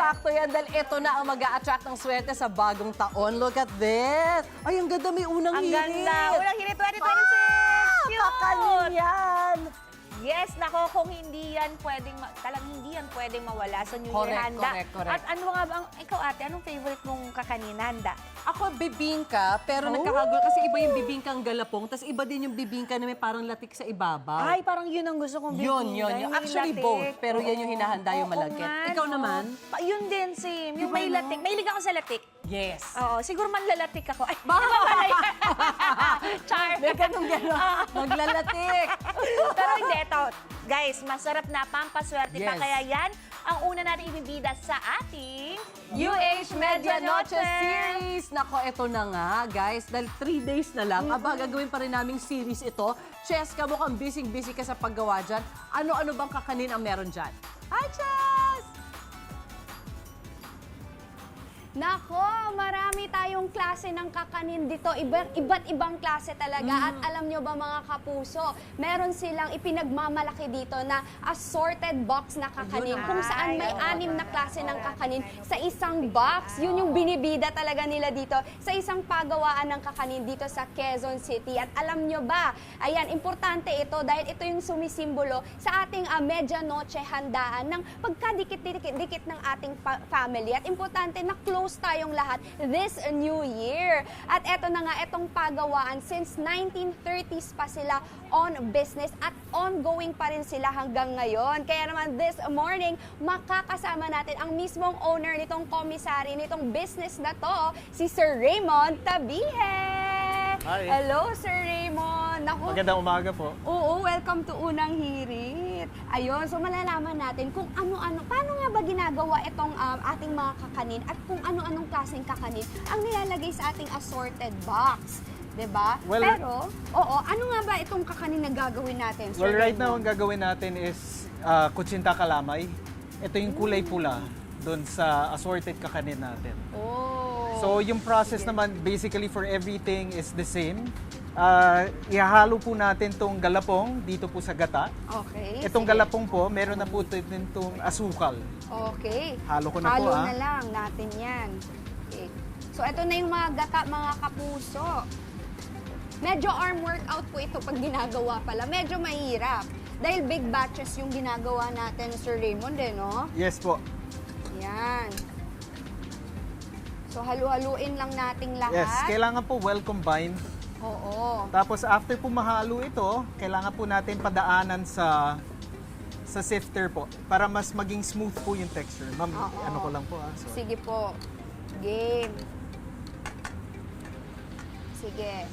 sakto yan dahil ito na ang mag-a-attract ng swerte sa bagong taon. Look at this! Ay, ang ganda, may unang Ang hirit! ganda. Unang hirit 2026. Cute. Kakanin yan! Yes, nako, kung hindi yan pwedeng, talagang hindi yan pwedeng mawala sa New Year Correct, handa. correct. At ano nga ba, ikaw ate, anong favorite mong kakanin handa? Ako, bibingka, pero nagkakagulo kasi iba yung bibingkang galapong, tapos iba din yung bibingka na may parang latik sa ibabaw. Ay, parang yun ang gusto kong Yun. yung Actually, latik. both. Pero yan yung hinahanda yung Oo malagkit. nga, Ikaw no. naman? Yun din, same. Yung Iba, may no? latik. Mahilig ako sa latik. Yes. Oo, siguro manlalatik ako. Ay, Ba? Char. May ganun-ganun. Maglalatik. Pero hindi, ito. Guys, masarap na pampaswerte pa. Yes. Kaya yan ang una natin ibibida sa ating UH Media Noche Series! Nako, ito na nga, guys. Dahil 3 days na lang, aba, gagawin pa rin naming series ito. Cheska, mukhang busy-busy ka sa paggawa dyan. Ano-ano bang kakanin ang meron dyan? Hi, Ches! Nako, marami tayong klase ng kakanin dito. Iba't ibang klase talaga. At alam nyo ba mga kapuso, meron silang ipinagmamalaki dito na assorted box na kakanin. Yun, Kung saan may 6 na klase ng kakanin sa isang box. Yun yung binibida talaga nila dito sa isang pagawaan ng kakanin dito sa Quezon City. At alam nyo ba, ayan, importante ito dahil ito yung sumisimbolo sa ating medianoche handaan ng pagkadikit-dikit ng ating family. At importante na close tayong lahat this new year. At eto na nga, itong pagawaan, since 1930s pa sila on business at ongoing pa rin sila hanggang ngayon. Kaya naman this morning, makakasama natin ang mismong owner nitong commissary, nitong business na to, si Sir Raymond Tabihe. Hi. Hello, Sir Raymond. Naku, Magandang umaga po. oo, welcome to Unang Hirit. Ayun, so malalaman natin kung ano-ano, paano nga ba ginagawa itong ating mga kakanin at kung ano-anong klaseng kakanin ang nilalagay sa ating assorted box. 'Di ba? Well, pero, oo, ano nga ba itong kakanin na gagawin natin, Sir Well, right now, Raymond? ang gagawin natin is kutsinta kalamay. Ito yung kulay pula doon sa assorted kakanin natin. Oh. So, yung process naman, basically for everything is the same. Ihahalo po natin tong galapong dito po sa gata. Okay. Itong sige. galapong po, meron na po din itong asukal. Okay. Halo ko na Halo po, na lang natin yan. Okay. So, ito na yung mga gata, mga kapuso. Medyo arm workout po ito pag ginagawa pala. Medyo mahirap. Dahil big batches yung ginagawa natin, Sir Raymond, no? Yes po. Yan. So, halu-haluin lang nating lahat. Yes, kailangan po well combined. Oo. Tapos after po mahalo ito, kailangan po natin padaanan sa sifter po para mas maging smooth po yung texture. Ma'am, Oo. ano ko lang po Sorry. Sige po. Game. Sige.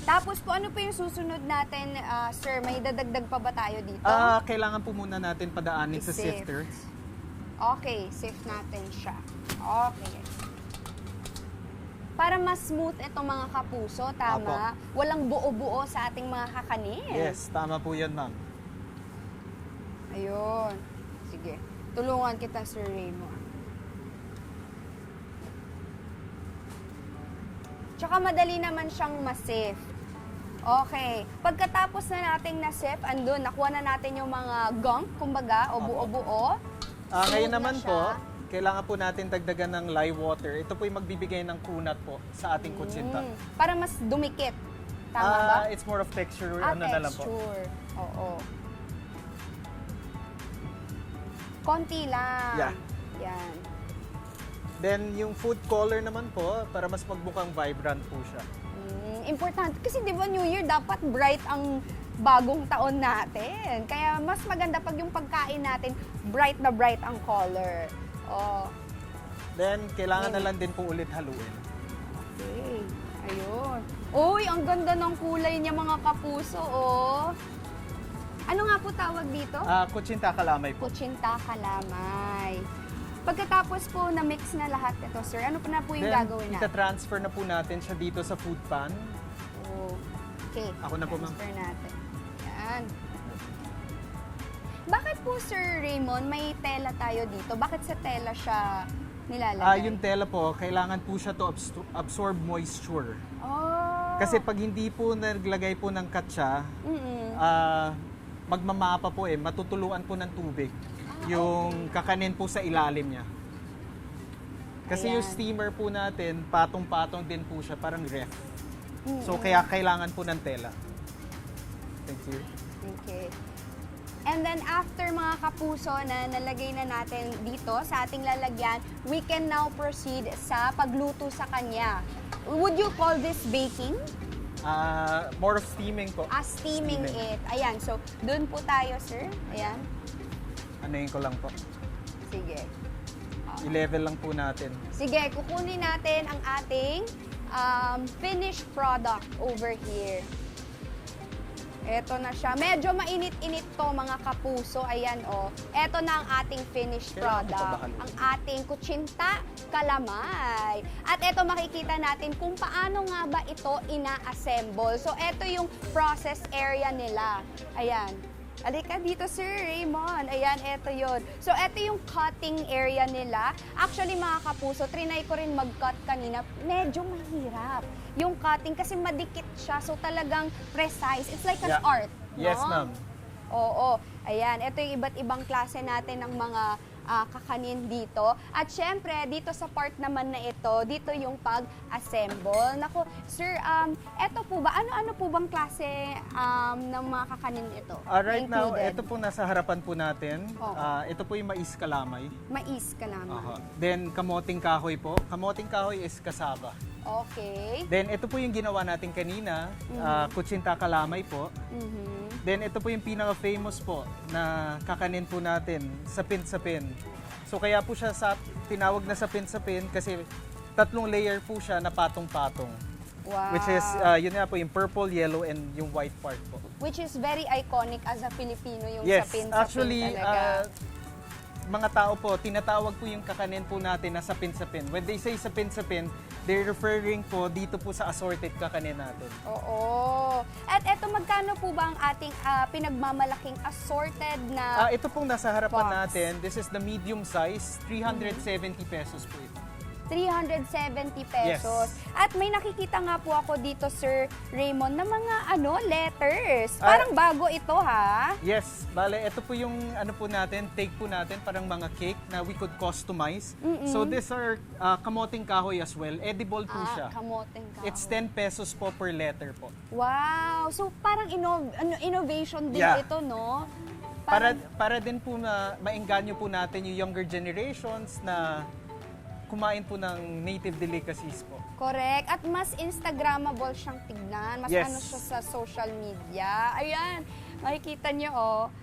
Tapos po, ano po yung susunod natin, sir? May dadagdag pa ba tayo dito? Kailangan po muna natin padaanin sa I-sift. sifter. Okay, sift natin siya. Okay. Para mas smooth itong mga kapuso, tama? Walang buo-buo sa ating mga kakanin. Yes, tama po yun, ma'am. Ayun. Sige. Tulungan kita, Sir Raymond. Tsaka madali naman siyang ma-sift. Okay. Pagkatapos na nating na-sift, andun, nakuha na natin yung mga gunk, kumbaga, o buo-buo. Ngayon Smooth na naman siya. po, kailangan po natin dagdagan ng lye water. Ito po yung magbibigay ng kunat po sa ating kutsinta. Para mas dumikit. Tama ba? It's more of texture, Ah, ano na lang po. texture. Oo. Konti lang. Yeah. Yan. Then yung food color naman po, para mas magmukhang vibrant po siya. Importante. Kasi di ba New Year, dapat bright ang bagong taon natin. Kaya mas maganda pag yung pagkain natin, bright na bright ang color. Oh. Then, kailangan na lang din po ulit haluin. Okay. Ayun. Uy, ang ganda ng kulay niya mga kapuso, oh. Ano nga po tawag dito? Kutsinta kalamay po. Kutsinta kalamay. Pagkatapos po na-mix na lahat ito, sir, ano po na po yung gagawin natin? ita-transfer na po natin siya dito sa food pan. Oh. Okay. Ako na po, ma'am. Transfer natin. Yan. Bakit po, Sir Raymond, may tela tayo dito? Bakit sa tela siya nilalagay? Yung tela po, kailangan po siya to absorb moisture. Oh. Kasi pag hindi po naglagay po ng katsa, magmamapa po matutuluan po ng tubig yung kakanin po sa ilalim niya. Kasi Ayan. yung steamer po natin, patong-patong din po siya, parang ref. So kaya kailangan po ng tela. Thank you. Okay. And then after mga kapuso na nalagay na natin dito sa ating lalagyan, we can now proceed sa pagluto sa kanya. Would you call this baking? More of steaming po. Steaming it. Ayan, so dun po tayo, sir. Ayan. Anuhin ko lang po. Sige. I-level lang po natin. Sige, kukunin natin ang ating finished product over here. Eto na siya. Medyo mainit-init to mga kapuso. Ayan o. Eto na ang ating finished Kailangan ko pa product. bakaluin. Ang ating kutsinta calamay. At eto makikita natin kung paano nga ba ito ina-assemble. So eto yung process area nila. Ayan. Alika dito, Sir Raymond. Ayan, eto yon. So, eto yung cutting area nila. Actually, mga kapuso, trinay ko rin mag-cut kanina. Medyo mahirap yung cutting kasi madikit siya. So, talagang precise. It's like an Yeah. art. Yes, no? ma'am. Oo. Ayan, ito yung iba't ibang klase natin ng mga kakanin dito. At syempre, dito sa part naman na ito, dito yung pag-assemble. Naku, sir, eto po ba, ano-ano po bang klase ng mga kakanin ito? Right now, Included? ito po nasa harapan po natin. Oo. Ito po yung mais kalamay. Mais ka naman. Then, kamoting kahoy po. Kamoting kahoy is kasaba. Okay. Then, ito po yung ginawa natin kanina. Kutsinta kalamay po. Mhm. Then, ito po yung pinaka-famous po na kakanin po natin, sapin-sapin. So, kaya po siya tinawag na sapin-sapin kasi 3 layer po siya na patong-patong. Wow. Which is, yun nga po, yung purple, yellow, and yung white part po. Which is very iconic as a Filipino, yung Yes, sapin-sapin actually, talaga. mga tao po, tinatawag po yung kakanin po natin na sapin-sapin. When they say sapin-sapin, they're referring po dito po sa assorted kakanin natin. Oo. At eto, magkano po ba ang ating pinagmamalaking assorted na Ito pong nasa harapan Box. natin, this is the medium size, 370 pesos po ito. 370 pesos. At may nakikita nga po ako dito, Sir Raymond, na mga letters. Parang bago ito, ha? Yes, bale, ito po yung po natin, take po natin, parang mga cake na we could customize. So these are kamoting kahoy as well, edible po siya. Kamoteng kahoy. It's 10 pesos po per letter po. Wow! So parang innovation din Yeah. ito, no? Para din po na maengganyo po natin yung younger generations na kumain po ng native delicacies po. Correct. At mas Instagrammable siyang tignan. Mas Yes. siya sa social media. Ayan. Makikita niyo,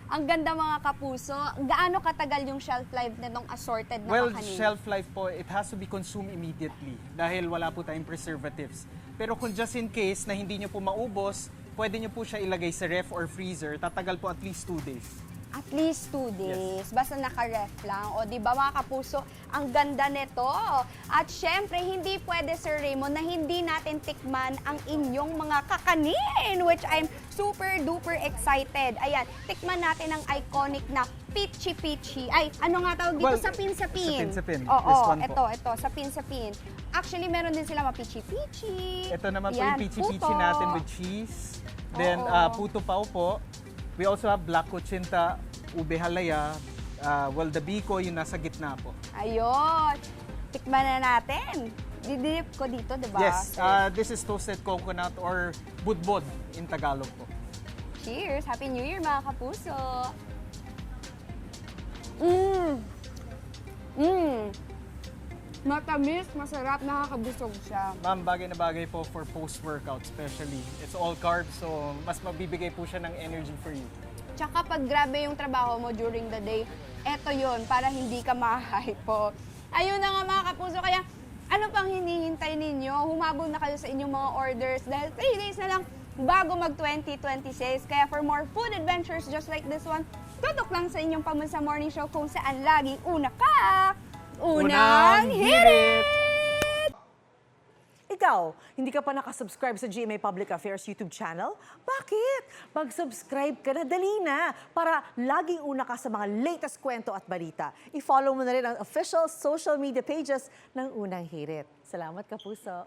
ang ganda mga kapuso. Gaano katagal yung shelf life nitong assorted na Well, kakanin? shelf life po, it has to be consumed immediately dahil wala po tayong preservatives. Pero kung just in case na hindi nyo po maubos, pwede nyo po siya ilagay sa ref or freezer. Tatagal po at least 2 days. At least 2 days. Basta naka-ref lang. O, di ba mga kapuso, ang ganda nito. At syempre, hindi pwede, Sir Raymond, na hindi natin tikman ang inyong mga kakanin, which I'm super duper excited. Ayan, tikman natin ang iconic na pichi-pichi. Ay, ano nga tawag dito? Well, Sapin-sapin. sapin-sapin. Oo, This one po. ito, sapin-sapin. Actually, meron din sila mapichi-pichi. Ito naman po Ayan, yung pichi-pichi puto. natin with cheese. Then, Oo. puto pao po. We also have black kutsinta, ube halaya, the biko, yung nasa gitna po. Ayun. Tikman na natin. Didip ko dito, di ba? Yes, sir? this is toasted coconut or budbod in Tagalog po. Cheers! Happy New Year, mga kapuso! Matamis, masarap, nakakabusog siya. Ma'am, bagay na bagay po for post-workout especially. It's all carbs, so mas mabibigay po siya ng energy for you. Tsaka pag grabe yung trabaho mo during the day, eto yon para hindi ka ma-hypo. Ayun na nga mga kapuso, kaya ano pang hinihintay ninyo? Humabol na kayo sa inyong mga orders dahil 3 days na lang bago mag 2026. Kaya for more food adventures just like this one, tutok lang sa inyong Pambansa Morning Show kung saan laging una ka, unang hirit! Ikaw, hindi ka pa nakasubscribe sa GMA Public Affairs YouTube channel? Bakit? Mag-subscribe ka na, dali na, para laging una ka sa mga latest kwento at balita. I-follow mo na rin ang official social media pages ng Unang Hirit. Salamat, Kapuso!